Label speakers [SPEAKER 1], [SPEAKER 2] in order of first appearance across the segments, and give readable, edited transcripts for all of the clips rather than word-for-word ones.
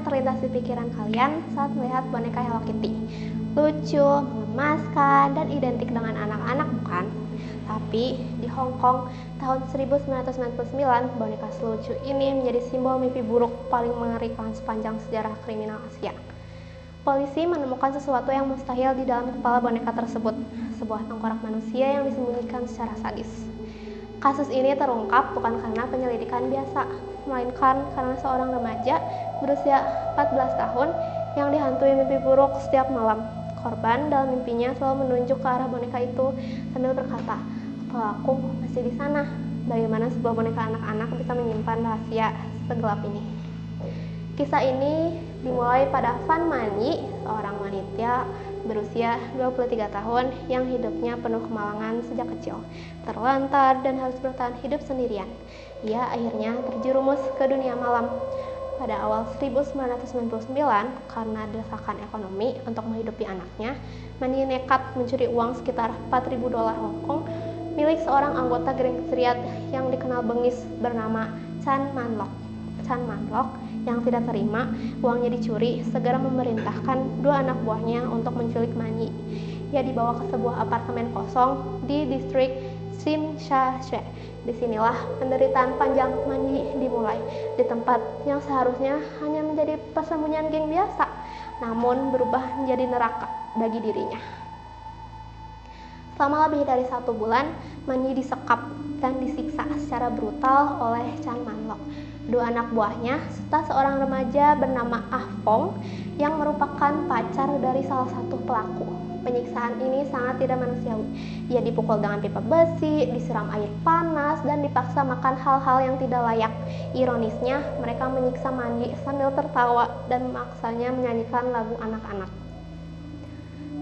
[SPEAKER 1] terlintas di pikiran kalian saat melihat boneka Hello Kitty? Lucu, mengemaskan, dan identik dengan anak-anak bukan? Tapi di Hong Kong tahun 1999, boneka selucu ini menjadi simbol mimpi buruk paling mengerikan sepanjang sejarah kriminal Asia. Polisi menemukan sesuatu yang mustahil di dalam kepala boneka tersebut, sebuah tengkorak manusia yang disembunyikan secara sadis. Kasus ini terungkap bukan karena penyelidikan biasa, melainkan karena seorang remaja berusia 14 tahun yang dihantui mimpi buruk setiap malam. Korban dalam mimpinya selalu menunjuk ke arah boneka itu sambil berkata, "Pelaku masih di sana." Bagaimana sebuah boneka anak-anak bisa menyimpan rahasia segelap ini? Kisah ini dimulai pada Fan Mani, seorang wanita berusia 23 tahun yang hidupnya penuh kemalangan sejak kecil, terlantar dan harus bertahan hidup sendirian. Ia akhirnya terjerumus ke dunia malam. Pada awal 1999, karena desakan ekonomi untuk menghidupi anaknya, Mani nekat mencuri uang sekitar 4.000 dolar Hong Kong milik seorang anggota geng seriat yang dikenal bengis bernama Chan Man Lok. Chan Man Lok yang tidak terima uangnya dicuri segera memerintahkan dua anak buahnya untuk menculik Mani. Ia dibawa ke sebuah apartemen kosong di distrik Tsim Sha Tsui. Disinilah penderitaan panjang Mani dimulai, di tempat yang seharusnya hanya menjadi persembunyian geng biasa, namun berubah menjadi neraka bagi dirinya. Selama lebih dari 1 bulan, Mani disekap dan disiksa secara brutal oleh Chan Man Lok, dua anak buahnya, serta seorang remaja bernama Ah Fong yang merupakan pacar dari salah satu pelaku. Penyiksaan ini sangat tidak manusiawi. Ia dipukul dengan pipa besi, disiram air panas, dan dipaksa makan hal-hal yang tidak layak. Ironisnya, mereka menyiksa Mani sambil tertawa dan memaksanya menyanyikan lagu anak-anak.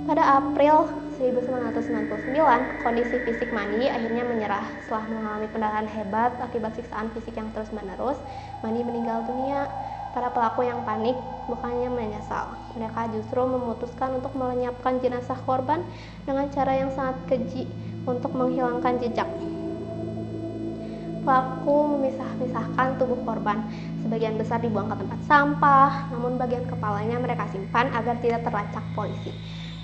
[SPEAKER 1] Pada April 1999, kondisi fisik Mani akhirnya menyerah. Setelah mengalami pendarahan hebat akibat siksaan fisik yang terus-menerus, Mani meninggal dunia. Para pelaku yang panik bukannya menyesal. Mereka justru memutuskan untuk melenyapkan jenazah korban dengan cara yang sangat keji untuk menghilangkan jejak. Pelaku memisah-misahkan tubuh korban. Sebagian besar dibuang ke tempat sampah, namun bagian kepalanya mereka simpan agar tidak terlacak polisi.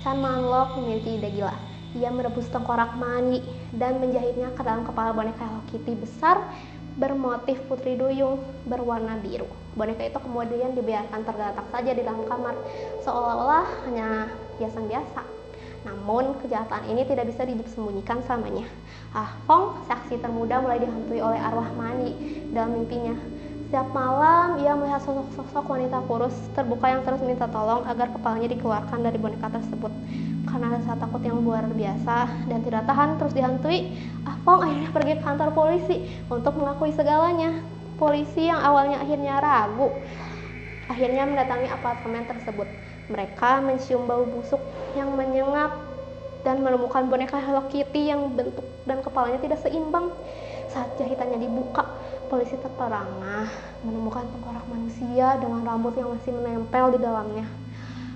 [SPEAKER 1] Chan Man Lok memiliki ide gila. Ia merebus tengkorak Mani dan menjahitnya ke dalam kepala boneka Hello Kitty besar bermotif putri duyung berwarna biru. Boneka itu kemudian dibiarkan tergeletak saja di dalam kamar, seolah-olah hanya hiasan biasa. Namun, kejahatan ini tidak bisa disembunyikan selamanya. Ah Fong, saksi termuda, mulai dihantui oleh arwah Mani dalam mimpinya. Setiap malam, ia melihat sosok-sosok wanita kurus terbuka yang terus minta tolong agar kepalanya dikeluarkan dari boneka tersebut. Karena rasa takut yang luar biasa dan tidak tahan terus dihantui, Ah Fong akhirnya pergi ke kantor polisi untuk mengakui segalanya. Polisi yang awalnya akhirnya ragu, akhirnya mendatangi apartemen tersebut. Mereka mencium bau busuk yang menyengat dan menemukan boneka Hello Kitty yang bentuk dan kepalanya tidak seimbang. Saat jahitannya dibuka, polisi terperangah menemukan tengkorak manusia dengan rambut yang masih menempel di dalamnya.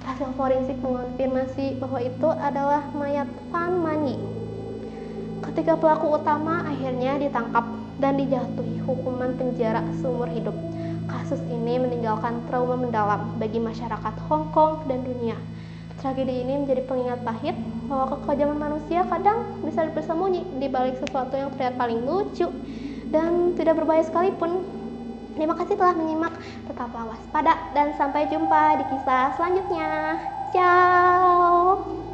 [SPEAKER 1] Hasil forensik mengonfirmasi bahwa itu adalah mayat Fan Mani. Ketiga pelaku utama akhirnya ditangkap dan dijatuhi hukuman penjara seumur hidup. Kasus ini meninggalkan trauma mendalam bagi masyarakat Hong Kong dan dunia. Tragedi ini menjadi pengingat pahit bahwa kekejaman manusia kadang bisa bersembunyi di balik sesuatu yang terlihat paling lucu dan tidak berbahaya sekalipun. Terima kasih telah menyimak, tetaplah waspada dan sampai jumpa di kisah selanjutnya. Ciao.